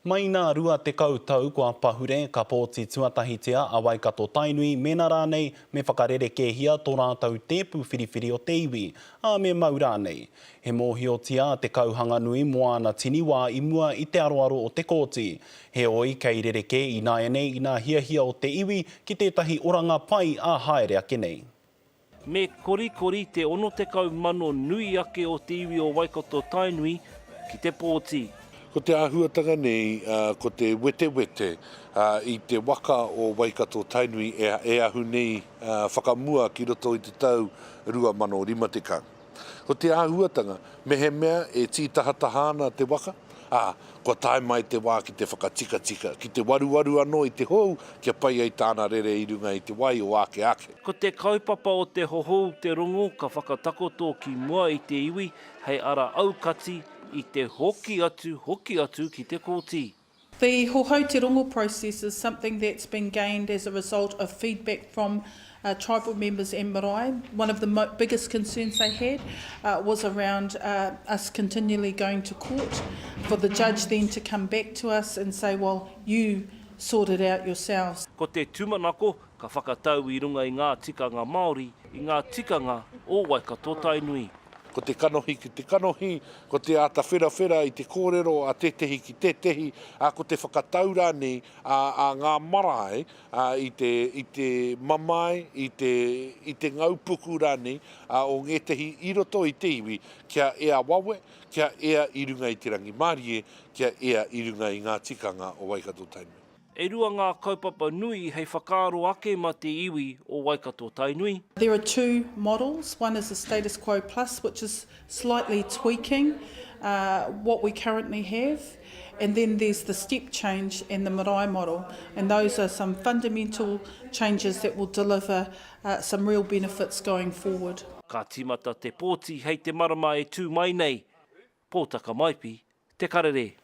Mai nā rua te kautau kua pahure ka pōti tuatahitia a Waikato Tainui mena rānei me whakarerekehia tō rātau tēpu whiriwhiri o te iwi, a me mau rānei. He mōhiotia te kauhanga nui moana tiniwā i mua i te aroaro o te kōti. He oi kei rereke i nāianei i nā hiahia o te iwi ki tētahi oranga pai a haere ake nei. Me korikori te 60 mano nui ake o te iwi o Waikato Tainui ki te pōti. Ko te āhuatanga nei, ko te wete i te waka o Waikato Tainui e ahu nei whakamua ki roto i te tau 2050. Ko te āhuatanga, me he mea e tītahatahana te waka, ko tae mai te wā ki te whakatika, ki te waruwaru anō i te hou, kia pai ai tāna rere i runga i te wai o ake. Ko te kaupapa o te hohou te rongo ka whakatakoto ki mua i te iwi, hei ara aukati, i te hoki atu ki te kōti. The Hohau Te Rongo process is something that's been gained as a result of feedback from tribal members and marae. One of the biggest concerns they had was around us continually going to court, for the judge then to come back to us and say, well, you sort it out yourselves. Ko te tūmanako ka whakatau i runga i ngā tikanga Māori, i ngā tikanga o Waikato Tainui. Ko te kanohi ki te kanohi, ko te ata whera i te kōrero a tetehi ki tetehi, ko te whakataura nei a ngā marae i te mamai, i te ngaupuku rānei o ngetehi i roto i te iwi, kia ea wawe, kia ea i runga i te rangi Mārie, kia ea i runga i ngā tikanga o Waikato Tainui. E rua ngā kaupapa nui hei whakaaro ake ma te iwi o Waikato Tainui. There are two models. One is the status quo plus, which is slightly tweaking what we currently have. And then there's the step change and the marae model. And those are some fundamental changes that will deliver some real benefits going forward. Ka timata te pōti hei te marama e tū mai nei. Pōtaka maipi, te karere.